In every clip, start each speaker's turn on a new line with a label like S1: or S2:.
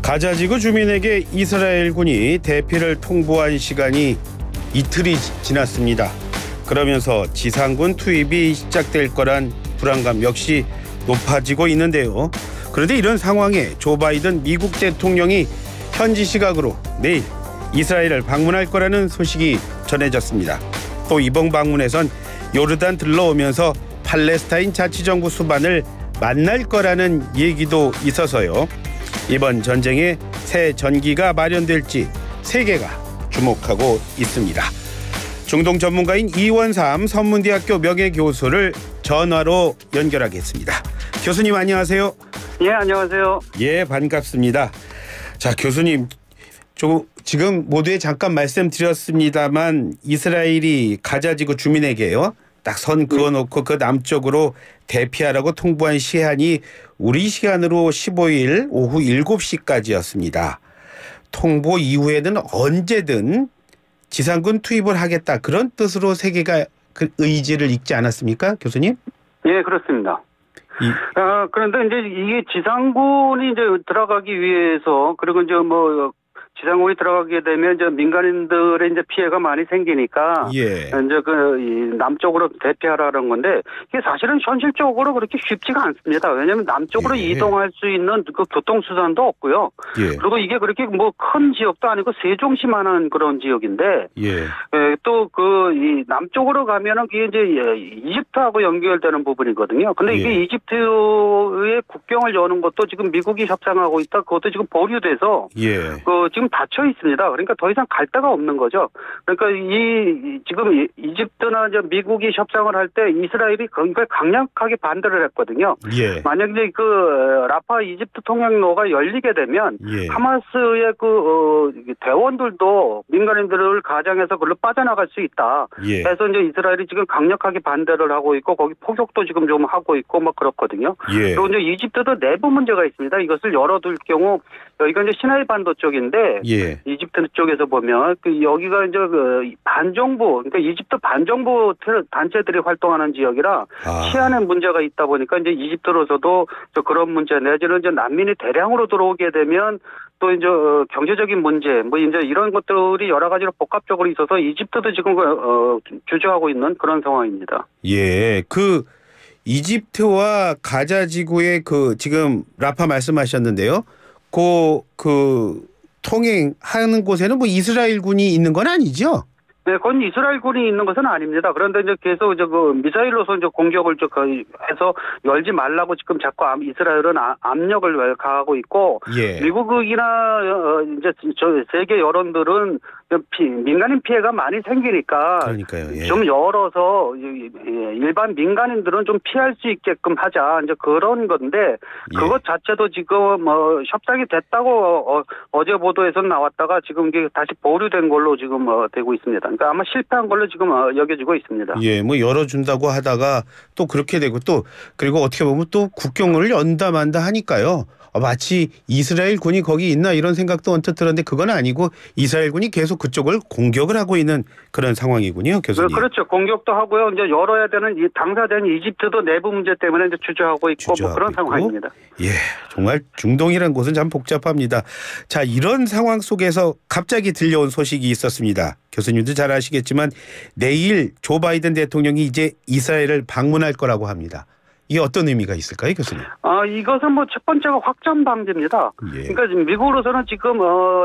S1: 가자지구 주민에게 이스라엘군이 대피를 통보한 시간이 이틀이 지났습니다. 그러면서 지상군 투입이 시작될 거란 불안감 역시 높아지고 있는데요. 그런데 이런 상황에 조 바이든 미국 대통령이 현지 시각으로 내일 이스라엘을 방문할 거라는 소식이 전해졌습니다. 또 이번 방문에선 요르단 들러오면서 팔레스타인 자치정부 수반을 만날 거라는 얘기도 있어서요. 이번 전쟁에 새 전기가 마련될지 세계가 주목하고 있습니다. 중동 전문가인 이원삼 선문대학교 명예교수를 전화로 연결하겠습니다. 교수님 안녕하세요.
S2: 예, 안녕하세요.
S1: 예, 반갑습니다. 자, 교수님, 지금 모두에 잠깐 말씀드렸습니다만 이스라엘이 가자지구 주민에게요. 딱 선 그어놓고 그 남쪽으로 대피하라고 통보한 시한이 우리 시간으로 15일 오후 7시까지였습니다. 통보 이후에는 언제든 지상군 투입을 하겠다. 그런 뜻으로 세계가 그 의지를 읽지 않았습니까, 교수님?
S2: 예, 그렇습니다. 그런데 이제 이게 지상군이 이제 들어가기 위해서 그리고 이제 지상군이 들어가게 되면 이제 민간인들의 이제 피해가 많이 생기니까
S1: 예.
S2: 이제 이 남쪽으로 대피하라는 건데 이게 사실은 현실적으로 그렇게 쉽지가 않습니다. 왜냐하면 남쪽으로
S1: 예.
S2: 이동할 수 있는 그 교통수단도 없고요.
S1: 예.
S2: 그리고 이게 그렇게 큰 지역도 아니고 세종시만한 그런 지역인데
S1: 예.
S2: 또 이 남쪽으로 가면은 그게 이제 이집트하고 연결되는 부분이거든요. 근데 이게
S1: 예.
S2: 이집트의 국경을 여는 것도 지금 미국이 협상하고 있다. 그것도 지금 보류돼서
S1: 예.
S2: 지금 닫혀 있습니다. 그러니까 더 이상 갈 데가 없는 거죠. 그러니까 지금 이집트나 이제 미국이 협상을 할 때 이스라엘이 그걸 강력하게 반대를 했거든요.
S1: 예.
S2: 만약에 라파 이집트 통행로가 열리게 되면
S1: 예.
S2: 하마스의 대원들도 민간인들을 가장해서 그걸로 빠져나갈 수 있다.
S1: 예.
S2: 그래서 이제 이스라엘이 지금 강력하게 반대를 하고 있고 거기 포격도 지금 좀 하고 있고 그렇거든요.
S1: 예.
S2: 그리고 이제 이집트도 내부 문제가 있습니다. 이것을 열어둘 경우 여기가 이제 시나이 반도 쪽인데
S1: 예.
S2: 이집트 쪽에서 보면 여기가 이제 반정부 그러니까 이집트 반정부 단체들이 활동하는 지역이라 치안에 문제가 있다 보니까 이제 이집트로서도 그런 문제 내지는 이제 난민이 대량으로 들어오게 되면 또 이제 경제적인 문제 이제 이런 것들이 여러 가지로 복합적으로 있어서 이집트도 지금 주저하고 있는 그런 상황입니다.
S1: 예. 이집트와 가자지구의 지금 라파 말씀하셨는데요. 통행하는 곳에는 이스라엘군이 있는 건 아니죠?
S2: 네, 그건 이스라엘군이 있는 것은 아닙니다. 그런데 이제 계속 미사일로서 이제 공격을 해서 열지 말라고 지금 자꾸 이스라엘은 압력을 가하고 있고,
S1: 예.
S2: 미국이나 이제 세계 여론들은 민간인 피해가 많이 생기니까
S1: 그러니까요. 예.
S2: 좀 열어서 일반 민간인들은 좀 피할 수 있게끔 하자 이제 그런 건데 그것 자체도 지금 협상이 됐다고 어제 보도에서 나왔다가 지금 이게 다시 보류된 걸로 지금 되고 있습니다. 그러니까 아마 실패한 걸로 지금 여겨지고 있습니다.
S1: 예, 열어준다고 하다가 또 그렇게 되고 그리고 어떻게 보면 또 국경을 연다 만다 하니까요. 마치 이스라엘 군이 거기 있나 이런 생각도 언뜻 들었는데 그건 아니고 이스라엘 군이 계속 그쪽을 공격을 하고 있는 그런 상황이군요, 교수님.
S2: 그렇죠. 공격도 하고요. 이제 열어야 되는 당사자인 이집트도 내부 문제 때문에 이제 주저하고 있고 그런 상황입니다.
S1: 예, 정말 중동이라는 곳은 참 복잡합니다. 자, 이런 상황 속에서 갑자기 들려온 소식이 있었습니다. 교수님도 잘 아시겠지만 내일 조 바이든 대통령이 이제 이스라엘을 방문할 거라고 합니다. 이게 어떤 의미가 있을까요, 교수님?
S2: 이것은 첫 번째가 확전 방지입니다.
S1: 예.
S2: 그러니까 미국으로서는 지금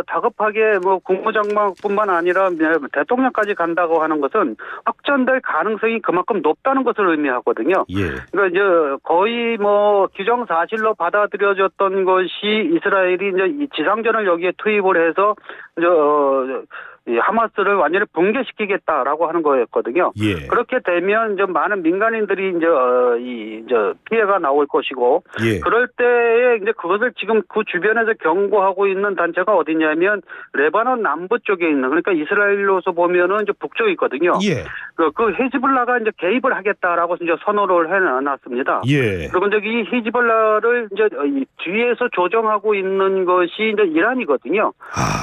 S2: 다급하게 국무장관뿐만 아니라 대통령까지 간다고 하는 것은 확전될 가능성이 그만큼 높다는 것을 의미하거든요.
S1: 예.
S2: 그러니까 이제 거의 기정사실로 받아들여졌던 것이 이스라엘이 이제 지상전을 여기에 투입을 해서 하마스를 완전히 붕괴시키겠다라고 하는 거였거든요.
S1: 예.
S2: 그렇게 되면 이제 많은 민간인들이 이제 피해가 나올 것이고,
S1: 예.
S2: 그럴 때에 이제 그것을 지금 그 주변에서 경고하고 있는 단체가 어디냐면 레바논 남부 쪽에 있는 그러니까 이스라엘로서 보면은 이제 북쪽에 있거든요.
S1: 예.
S2: 그 히즈볼라가 이제 개입을 하겠다라고 이제 선언을 해놨습니다.
S1: 예.
S2: 그리고 이제 이 히즈볼라를 이제 뒤에서 조정하고 있는 것이 이제 이란이거든요.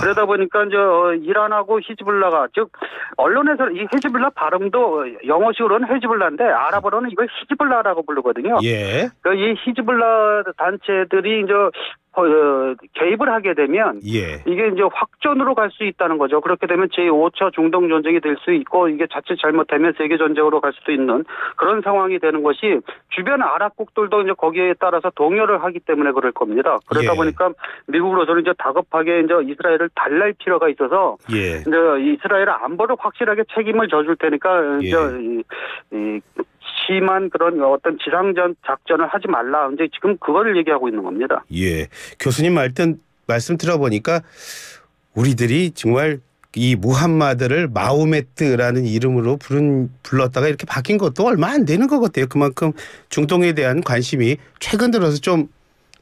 S2: 그러다 보니까 이제 이란하고 히즈볼라가 즉 언론에서 이 히즈볼라 발음도 영어식으로는 히즈볼라인데 아랍어로는 이걸 히즈볼라라고 부르거든요.
S1: 예.
S2: 이 히즈볼라 단체들이 이제 개입을 하게 되면
S1: 예.
S2: 이게 이제 확전으로 갈 수 있다는 거죠. 그렇게 되면 제5차 중동 전쟁이 될 수 있고 이게 자칫 잘못되면 세계 전쟁으로 갈 수도 있는 그런 상황이 되는 것이 주변 아랍국들도 이제 거기에 따라서 동요를 하기 때문에 그럴 겁니다. 그러다
S1: 예.
S2: 보니까 미국으로서는 이제 다급하게 이제 이스라엘을 달랠 필요가 있어서
S1: 예.
S2: 이제 이스라엘 안보를 확실하게 책임을 져줄 테니까
S1: 예.
S2: 이제 이 심한 그런 어떤 지상전 작전을 하지 말라. 이제 지금 그거를 얘기하고 있는 겁니다.
S1: 예. 교수님 말씀 들어보니까 우리들이 정말 이 무함마드를 마호메트라는 이름으로 불렀다가 이렇게 바뀐 것도 얼마 안 되는 것 같아요. 그만큼 중동에 대한 관심이 최근 들어서 좀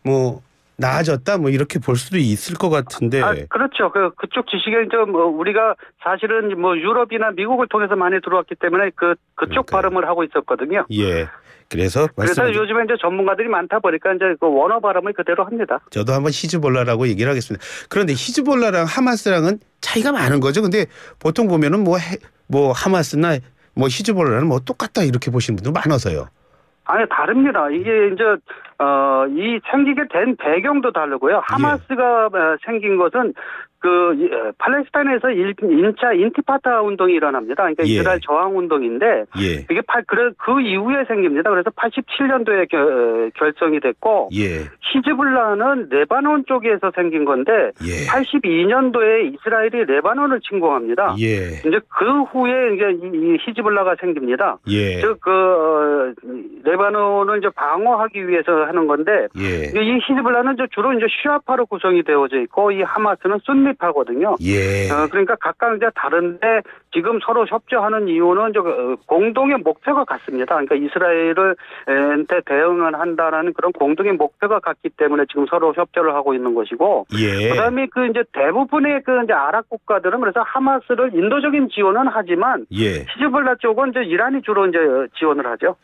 S1: 뭐 나아졌다 뭐 이렇게 볼 수도 있을 것 같은데.
S2: 그렇죠. 그쪽 지식에 이제 뭐 우리가 사실은 뭐 유럽이나 미국을 통해서 많이 들어왔기 때문에 그쪽 발음을 하고 있었거든요.
S1: 예. 그래서
S2: 요즘에 이제 전문가들이 많다 보니까 이제 그 원어 발음을 그대로 합니다.
S1: 저도 한번 히즈볼라라고 얘기를 하겠습니다. 그런데 히즈볼라랑 하마스랑은 차이가 많은 거죠. 근데 보통 보면은 뭐 하마스나 뭐 히즈볼라는 뭐 똑같다 이렇게 보시는 분들 많아서요.
S2: 아니 다릅니다. 이게 이제 이 생기게 된 배경도 다르고요. 하마스가 생긴 것은 팔레스타인에서 1차 인티파타 운동이 일어납니다. 그러니까 이스라엘 저항 운동인데 이게 그 이후에 생깁니다. 그래서 87년도에 결성이 됐고 히즈볼라는 레바논 쪽에서 생긴 건데 82년도에 이스라엘이 레바논을 침공합니다. 이제 그 후에 이제 이 히즈볼라가 생깁니다. 즉 레바논을 이제 방어하기 위해서 하는 건데 이 히즈볼라는 주로 이제 슈아파로 구성이 되어져 있고 이 하마스는 순니파거든요. 그러니까 각각 이제 다른데 지금 서로 협조하는 이유는 공동의 목표가 같습니다. 그러니까 이스라엘한테 대응을 한다라는 그런 공동의 목표가 같기 때문에 지금 서로 협조를 하고 있는 것이고, 그다음에 이제 대부분의 이제 아랍 국가들은 그래서 하마스를 인도적인 지원은 하지만 히즈볼라 쪽은 이제 이란이 주로 이제 지원을 하죠.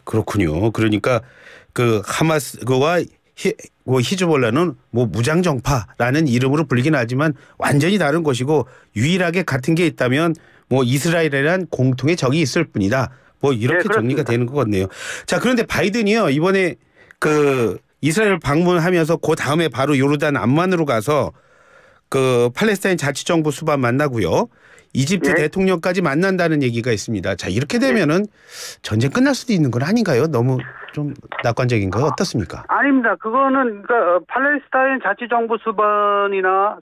S1: 그렇군요. 그러니까 그 하마스와 히즈볼라는 뭐 무장정파라는 이름으로 불리긴 하지만 완전히 다른 것이고 유일하게 같은 게 있다면 뭐 이스라엘이란 공통의 적이 있을 뿐이다. 뭐 이렇게 정리가 되는 것 같네요. 자, 그런데 바이든이요 이번에 그 이스라엘 방문하면서 그 다음에 바로 요르단 암만으로 가서 그 팔레스타인 자치정부 수반 만나고요. 이집트 대통령까지 만난다는 얘기가 있습니다. 자, 이렇게 되면은 전쟁 끝날 수도 있는 건 아닌가요? 너무 좀 낙관적인가요? 어떻습니까?
S2: 아닙니다. 그거는 그러니까 팔레스타인 자치정부 수반이나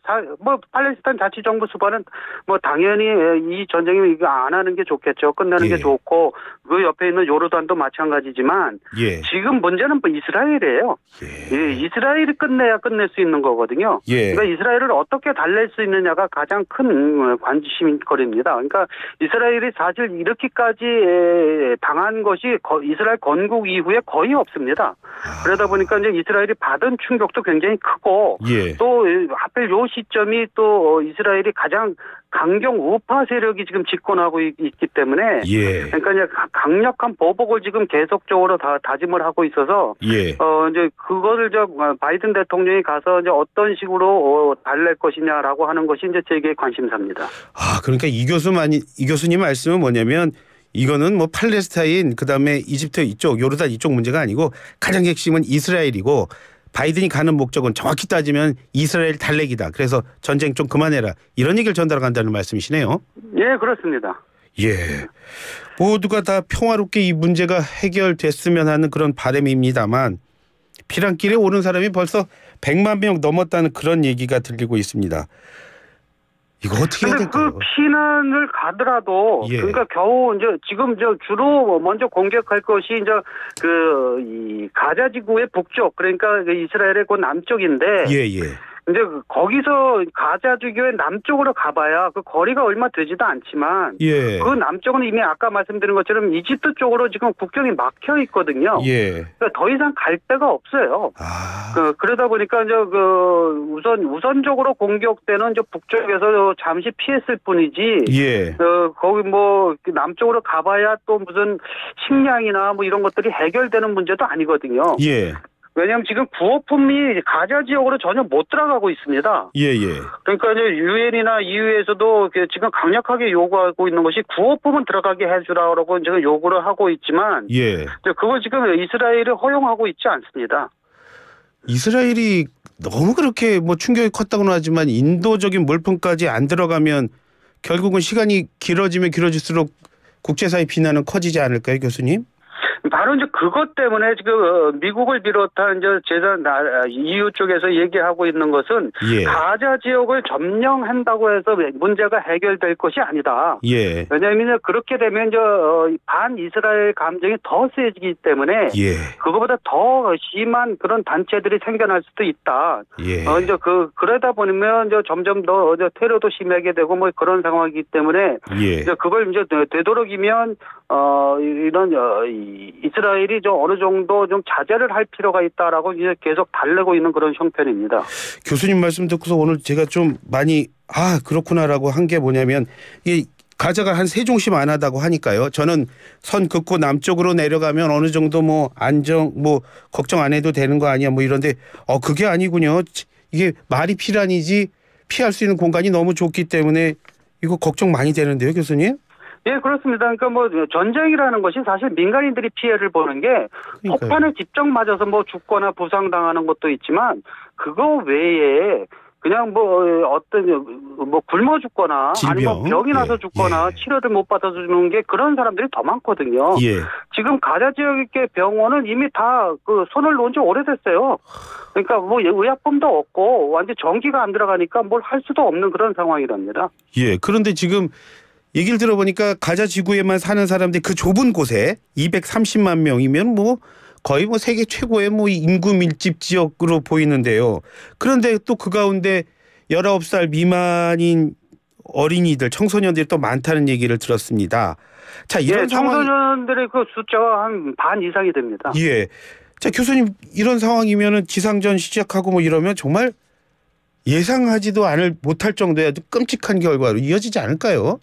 S2: 팔레스타인 자치정부 수반은 뭐 당연히 이 전쟁이 이거 안 하는 게 좋겠죠. 끝내는 게 좋고 그 옆에 있는 요르단도 마찬가지지만 지금 문제는 뭐 이스라엘이에요. 이스라엘이 끝내야 끝낼 수 있는 거거든요. 그러니까 이스라엘을 어떻게 달랠 수 있느냐가 가장 큰 관심거리입니다. 그러니까 이스라엘이 사실 이렇게까지 당한 것이 이스라엘 건국 이후에 거의 없습니다. 그러다 보니까 이제 이스라엘이 받은 충격도 굉장히 크고 또 하필 요 시점이 또 이스라엘이 가장 강경 우파 세력이 지금 집권하고 있기 때문에 그러니까 이제 강력한 보복을 지금 계속적으로 다짐을 하고 있어서 이제 그거를 바이든 대통령이 가서 이제 어떤 식으로 달랠 것이냐라고 하는 것이 이제 제게 관심사입니다.
S1: 그러니까 이 교수님 말씀은 뭐냐면 이거는 뭐 팔레스타인 그다음에 이집트 이쪽 요르단 이쪽 문제가 아니고 가장 핵심은 이스라엘이고 바이든이 가는 목적은 정확히 따지면 이스라엘 달래기다. 그래서 전쟁 좀 그만해라. 이런 얘기를 전달한다는 말씀이시네요.
S2: 그렇습니다.
S1: 모두가 다 평화롭게 이 문제가 해결됐으면 하는 그런 바람입니다만 피란길에 오른 사람이 벌써 100만 명 넘었다는 그런 얘기가 들리고 있습니다. 이거 어떻게 해야 될까요?
S2: 그 피난을 가더라도 그러니까 겨우 이제 지금 주로 먼저 공격할 것이 이제 이 가자 지구의 북쪽 그러니까 이스라엘의 그 남쪽인데 이제 거기서 가자 지구의 남쪽으로 가봐야 그 거리가 얼마 되지도 않지만 그 남쪽은 이미 아까 말씀드린 것처럼 이집트 쪽으로 지금 국경이 막혀 있거든요. 그러니까 더 이상 갈 데가 없어요. 그러다 보니까 이제 우선적으로 공격되는 이제 북쪽에서 잠시 피했을 뿐이지. 거기 뭐 남쪽으로 가봐야 또 무슨 식량이나 뭐 이런 것들이 해결되는 문제도 아니거든요. 왜냐하면 지금 구호품이 가자 지역으로 전혀 못 들어가고 있습니다. 그러니까 이제 유엔이나 EU에서도 지금 강력하게 요구하고 있는 것이 구호품은 들어가게 해주라고 지금 요구를 하고 있지만, 그걸 지금 이스라엘이 허용하고 있지 않습니다.
S1: 이스라엘이 너무 그렇게 뭐 충격이 컸다고는 하지만 인도적인 몰품까지 안 들어가면 결국은 시간이 길어지면 길어질수록 국제사회 비난은 커지지 않을까요, 교수님?
S2: 바로 이제 그것 때문에 지금 미국을 비롯한 이제 EU 쪽에서 얘기하고 있는 것은
S1: 예.
S2: 가자 지역을 점령한다고 해서 문제가 해결될 것이 아니다.
S1: 예.
S2: 왜냐하면 그렇게 되면 이제 반 이스라엘 감정이 더 세지기 때문에
S1: 예.
S2: 그거보다 더 심한 그런 단체들이 생겨날 수도 있다.
S1: 예.
S2: 이제 그러다 보면 이제 점점 더 이제 테러도 심하게 되고 뭐 그런 상황이기 때문에
S1: 예.
S2: 이제 그걸 이제 되도록이면 이런 이스라엘이 좀 어느 정도 좀 자제를 할 필요가 있다라고 이제 계속 달래고 있는 그런 형편입니다.
S1: 교수님 말씀 듣고서 오늘 제가 좀 많이 그렇구나라고 한 게 뭐냐면 이 가자가 한 세종시 안하다고 하니까요. 저는 선 긋고 남쪽으로 내려가면 어느 정도 뭐 안정 뭐 걱정 안 해도 되는 거 아니야 뭐 이런데 그게 아니군요. 이게 말이 피란이지 피할 수 있는 공간이 너무 좁기 때문에 이거 걱정 많이 되는데요, 교수님?
S2: 예, 그렇습니다. 그러니까 뭐 전쟁이라는 것이 사실 민간인들이 피해를 보는 게
S1: 그러니까요.
S2: 폭탄에 직접 맞아서 뭐 죽거나 부상당하는 것도 있지만 그거 외에 그냥 뭐 어떤 뭐 굶어 죽거나 아니면 병이 나서 죽거나 치료를 못 받아서 죽는 게 그런 사람들이 더 많거든요.
S1: 예.
S2: 지금 가자 지역의 병원은 이미 다 그 손을 놓은 지 오래됐어요. 그러니까 뭐 의약품도 없고 완전 전기가 안 들어가니까 뭘 할 수도 없는 그런 상황이랍니다.
S1: 예. 그런데 지금 얘기를 들어보니까 가자 지구에만 사는 사람들이 그 좁은 곳에 230만 명이면 뭐 거의 뭐 세계 최고의 뭐 인구 밀집 지역으로 보이는데요. 그런데 또 그 가운데 19살 미만인 어린이들, 청소년들이 또 많다는 얘기를 들었습니다. 자, 이런
S2: 청소년들의 그 숫자가 한 반 이상이 됩니다.
S1: 예. 자, 교수님 이런 상황이면은 지상전 시작하고 뭐 이러면 정말 예상하지도 못할 정도의 아주 끔찍한 결과로 이어지지 않을까요?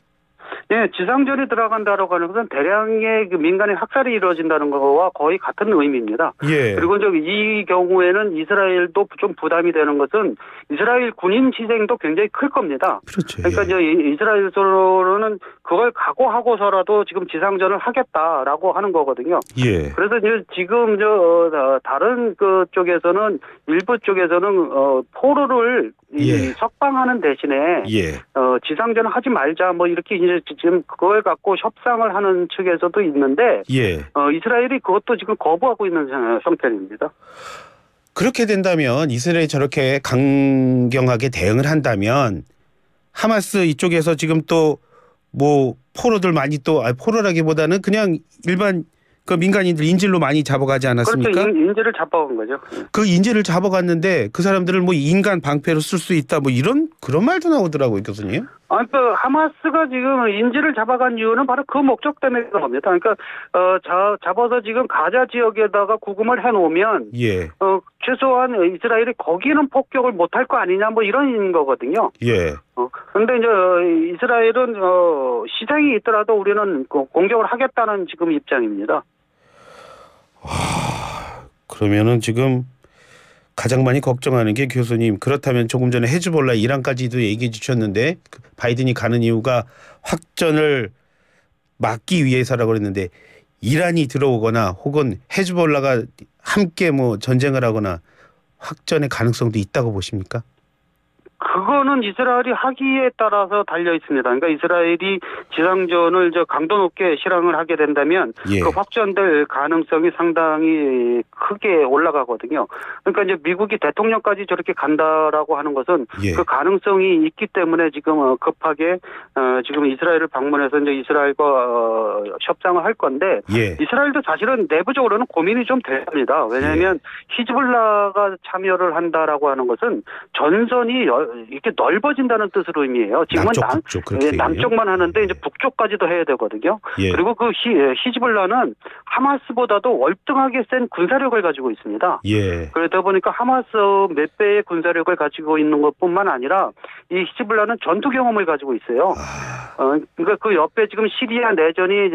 S2: 예, 지상전이 들어간다라고 하는 것은 대량의 그 민간인 학살이 이루어진다는 거와 거의 같은 의미입니다.
S1: 예.
S2: 그리고 이 경우에는 이스라엘도 좀 부담이 되는 것은 이스라엘 군인 희생도 굉장히 클 겁니다.
S1: 그렇죠.
S2: 그러니까 이제 이스라엘로는 그걸 각오하고서라도 지금 지상전을 하겠다라고 하는 거거든요.
S1: 예. 그래서
S2: 이제 지금 다른 그 쪽에서는 일부 쪽에서는 포로를 석방하는 대신에 지상전을 하지 말자 뭐 이렇게 이제 지금 그걸 갖고 협상을 하는 측에서도 있는데 이스라엘이 그것도 지금 거부하고 있는 형편입니다.
S1: 그렇게 된다면 이스라엘이 저렇게 강경하게 대응을 한다면 하마스 이쪽에서 지금 또 뭐 포로들 많이 또 포로라기보다는 그냥 일반 그 민간인들 인질로 많이 잡아가지 않았습니까?
S2: 그렇죠. 인질을 잡아간 거죠.
S1: 그 인질을 잡아갔는데 그 사람들을 뭐 인간 방패로 쓸 수 있다 뭐 그런 말도 나오더라고요, 교수님.
S2: 그 하마스가 지금 인질을 잡아간 이유는 바로 그 목적 때문에 그런 겁니다. 그러니까 잡아서 지금 가자 지역에다가 구금을 해놓으면 최소한 이스라엘이 거기는 폭격을 못할 거 아니냐 뭐 이런 거거든요. 그런데 이제 이스라엘은 시장이 있더라도 우리는 공격을 하겠다는 지금 입장입니다.
S1: 그러면은 지금 가장 많이 걱정하는 게 교수님 그렇다면 조금 전에 헤즈볼라 이란까지도 얘기해 주셨는데 바이든이 가는 이유가 확전을 막기 위해서라고 그랬는데 이란이 들어오거나 혹은 헤즈볼라가 함께 뭐 전쟁을 하거나 확전의 가능성도 있다고 보십니까?
S2: 그거는 이스라엘이 하기에 따라서 달려 있습니다. 그러니까 이스라엘이 지상전을 강도 높게 실행을 하게 된다면 그 확전될 가능성이 상당히 크게 올라가거든요. 그러니까 이제 미국이 대통령까지 저렇게 간다라고 하는 것은 그 가능성이 있기 때문에 지금 급하게 지금 이스라엘을 방문해서 이제 이스라엘과 협상을 할 건데 이스라엘도 사실은 내부적으로는 고민이 좀 됩니다. 왜냐하면 히즈볼라가 참여를 한다라고 하는 것은 전선이 이렇게 넓어진다는 뜻으로 의미해요. 지금은 남쪽만 하는데 이제 북쪽까지도 해야 되거든요. 그리고 그 히즈볼라는 하마스보다도 월등하게 센 군사력을 가지고 있습니다. 그러다 보니까 하마스 몇 배의 군사력을 가지고 있는 것뿐만 아니라 이 히즈볼라는 전투 경험을 가지고 있어요. 그러니까 그 옆에 지금 시리아 내전이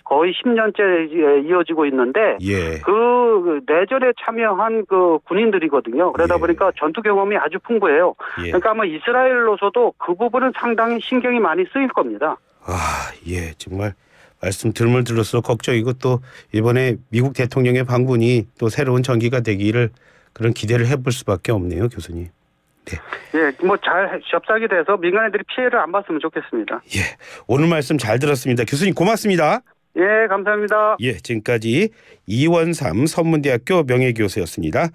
S2: 거의 10년째 이어지고 있는데 그 내전에 참여한 그 군인들이거든요. 그러다 보니까 전투 경험이 아주 풍부해요. 그러니까 아마 이스라엘로서도 그 부분은 상당히 신경이 많이 쓰일 겁니다.
S1: 정말 말씀 들을수록 걱정이고 또 이번에 미국 대통령의 방문이 또 새로운 전기가 되기를 그런 기대를 해볼 수밖에 없네요, 교수님. 네.
S2: 예, 뭐 잘 접촉이 돼서 민간인들이 피해를 안 봤으면 좋겠습니다.
S1: 예, 오늘 말씀 잘 들었습니다. 교수님 고맙습니다.
S2: 예, 감사합니다.
S1: 예, 지금까지 이원삼 선문대학교 명예교수였습니다.